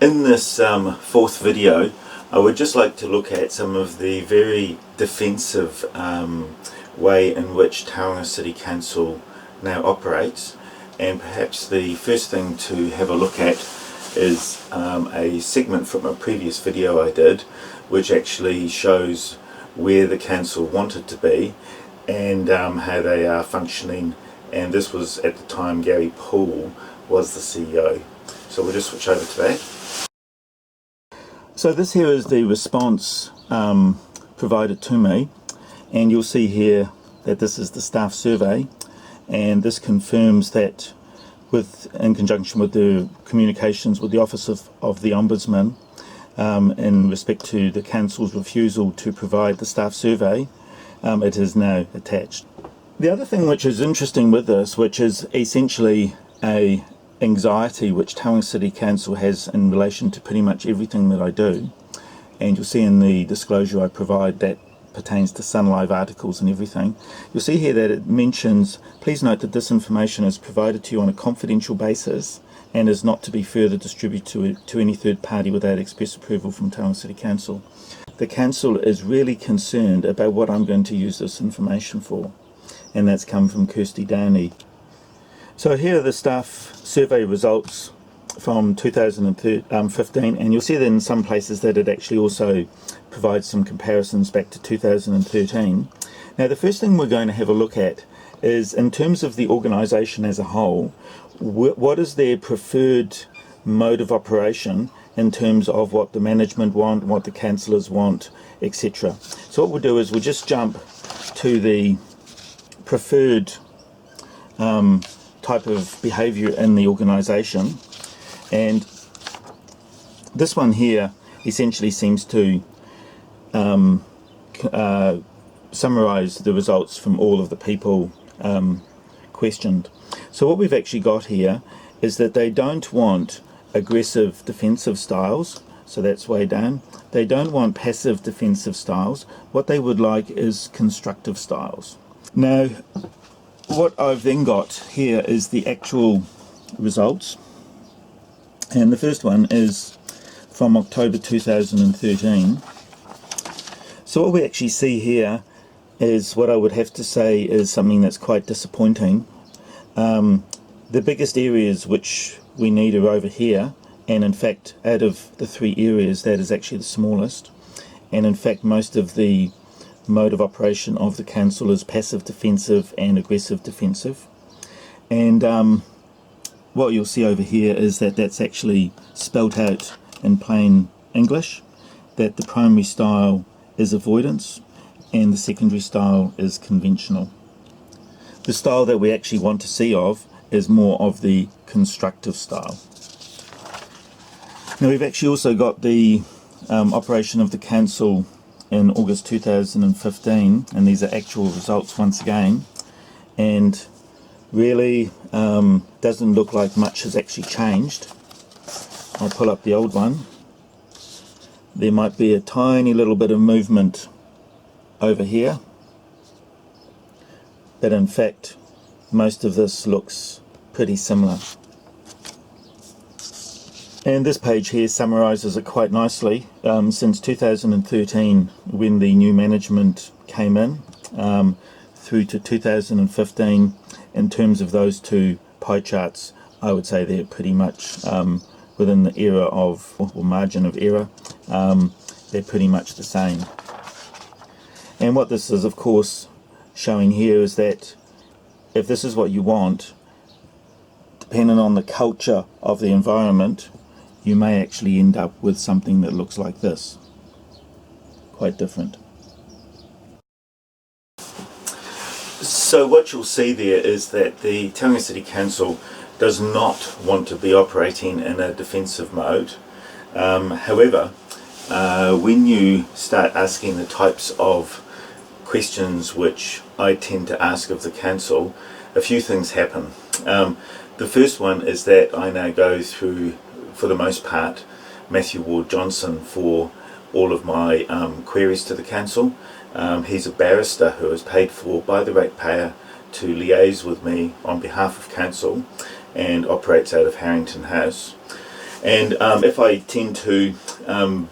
In this fourth video, I would just like to look at some of the very defensive way in which Tauranga City Council now operates, and perhaps the first thing to have a look at is a segment from a previous video I did, which actually shows where the council wanted to be and how they are functioning. And this was at the time Gary Poole was the CEO. So we'll just switch over to that. So this here is the response provided to me, and you'll see here that this is the staff survey, and this confirms that in conjunction with the communications with the Office of the Ombudsman in respect to the Council's refusal to provide the staff survey, it is now attached. The other thing which is interesting with this, which is essentially a anxiety which Tauranga City Council has in relation to pretty much everything that I do, and you'll see in the disclosure I provide that pertains to Sun Live articles and everything. You'll see here that it mentions, please note that this information is provided to you on a confidential basis and is not to be further distributed to any third party without express approval from Tauranga City Council. The Council is really concerned about what I'm going to use this information for, and that's come from Kirsty Downey. So here are the staff survey results from 2015, and you'll see that in some places that it actually also provides some comparisons back to 2013. Now the first thing we're going to have a look at is, in terms of the organisation as a whole, what is their preferred mode of operation in terms of what the management want, what the councillors want, etc. So what we'll do is we'll just jump to the preferred type of behaviour in the organisation, and this one here essentially seems to summarise the results from all of the people questioned. So what we've actually got here is that they don't want aggressive defensive styles, so that's way down. They don't want passive defensive styles. What they would like is constructive styles. Now what I've then got here is the actual results, and the first one is from October 2013. So what we actually see here is what I would have to say is something that's quite disappointing. The biggest areas which we need are over here, and in fact out of the three areas that is actually the smallest, and in fact most of the mode of operation of the council is passive defensive and aggressive defensive. And what you'll see over here is that that's actually spelt out in plain English, that the primary style is avoidance and the secondary style is conventional. The style that we actually want to see is more of the constructive style. Now we've actually also got the operation of the council in August 2015, and these are actual results once again, and really doesn't look like much has actually changed. I'll pull up the old one. There might be a tiny little bit of movement over here, but in fact most of this looks pretty similar. And this page here summarises it quite nicely. Since 2013, when the new management came in, through to 2015, in terms of those two pie charts, I would say they're pretty much within the era of, or margin of error, they're pretty much the same. And what this is of course showing here is that if this is what you want, depending on the culture of the environment, you may actually end up with something that looks like this. Quite different. So what you'll see there is that the Tauranga City Council does not want to be operating in a defensive mode. However, when you start asking the types of questions which I tend to ask of the council, a few things happen. The first one is that I now go through, for the most part, Matthew Ward Johnson for all of my queries to the council. He's a barrister who is paid for by the ratepayer to liaise with me on behalf of council and operates out of Harrington House. And if I tend to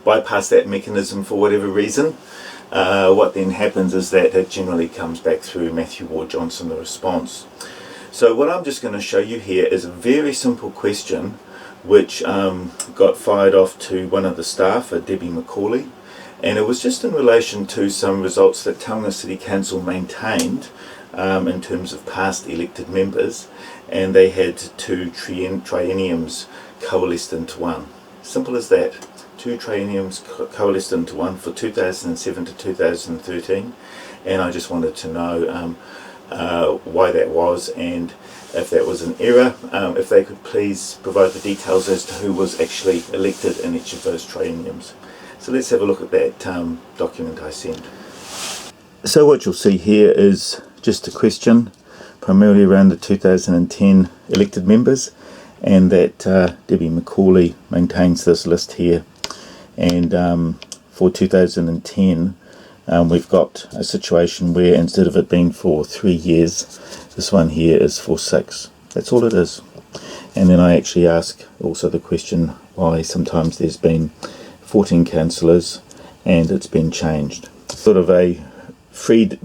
bypass that mechanism for whatever reason, what then happens is that it generally comes back through Matthew Ward Johnson, the response. So what I'm just going to show you here is a very simple question which got fired off to one of the staff, Debbie McCauley, and it was just in relation to some results that Tauranga City Council maintained in terms of past elected members, and they had two trienniums coalesced into one. Simple as that. Two trienniums coalesced into one for 2007 to 2013, and I just wanted to know why that was, and if that was an error, if they could please provide the details as to who was actually elected in each of those trienniums. So let's have a look at that document I sent. So what you'll see here is just a question primarily around the 2010 elected members, and that Debbie McCauley maintains this list here, and for 2010 we've got a situation where instead of it being for 3 years, this one here is for 6. That's all it is. And then I actually ask also the question why sometimes there's been 14 councillors and it's been changed. Sort of a free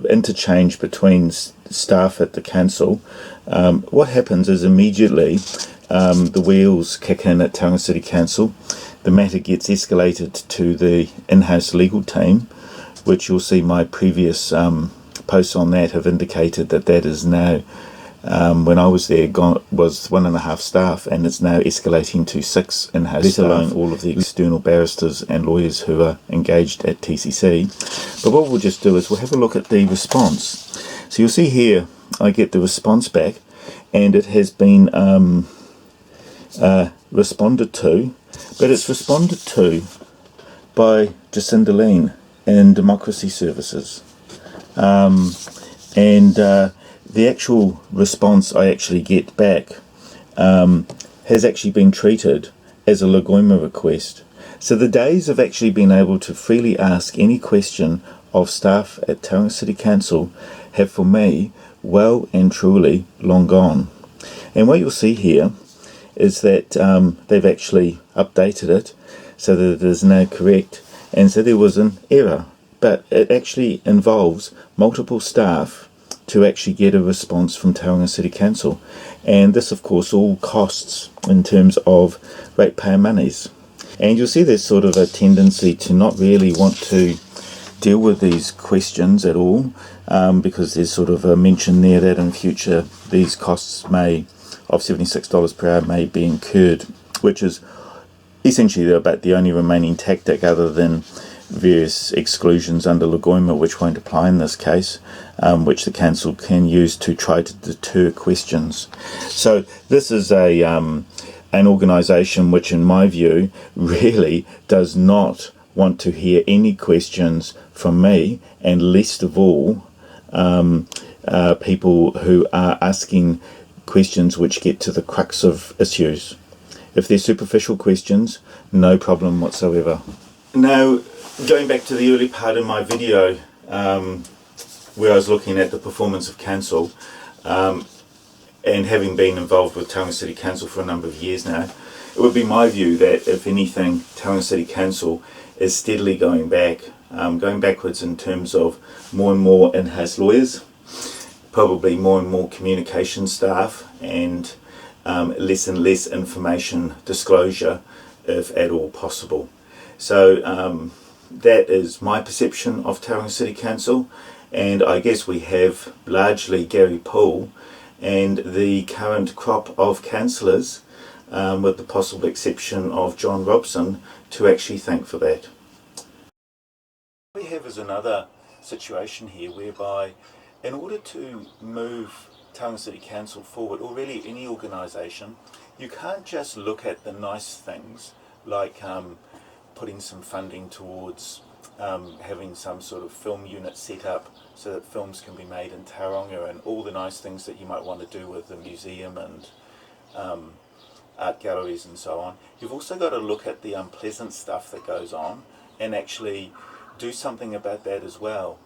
interchange between staff at the council. What happens is immediately the wheels kick in at Tauranga City Council. The matter gets escalated to the in-house legal team, which you'll see my previous posts on that have indicated that that is now, when I was there, was 1.5 staff, and it's now escalating to 6 in-house staff, let alone all of the external barristers and lawyers who are engaged at TCC. But what we'll just do is we'll have a look at the response. So you'll see here I get the response back, and it has been responded to, but it's responded to by Jacinda Lean in Democracy Services, and the actual response I actually get back has actually been treated as a Lagoima request. So the days of actually being able to freely ask any question of staff at Tauranga City Council have for me well and truly long gone. And what you'll see here is that they've actually updated it so that it is now correct, and so there was an error, but it actually involves multiple staff to actually get a response from Tauranga City Council, and this of course all costs in terms of ratepayer monies. And you'll see there's sort of a tendency to not really want to deal with these questions at all, because there's sort of a mention there that in future these costs of $76 per hour may be incurred, which is essentially about the only remaining tactic other than various exclusions under Lagoima, which won't apply in this case, which the council can use to try to deter questions. So this is an organisation which in my view really does not want to hear any questions from me, and least of all people who are asking questions which get to the crux of issues. If they're superficial questions, no problem whatsoever. Now, going back to the early part of my video where I was looking at the performance of council, and having been involved with Tauranga City Council for a number of years now, it would be my view that if anything, Tauranga City Council is steadily going backwards in terms of more and more in-house lawyers, probably more and more communication staff, and less and less information disclosure if at all possible. So that is my perception of Tauranga City Council, and I guess we have largely Gary Poole and the current crop of councillors, with the possible exception of John Robson, to actually thank for that. What we have is another situation here whereby in order to move Tauranga City Council forward, or really any organisation, you can't just look at the nice things like putting some funding towards having some sort of film unit set up so that films can be made in Tauranga, and all the nice things that you might want to do with the museum and art galleries and so on. You've also got to look at the unpleasant stuff that goes on and actually do something about that as well.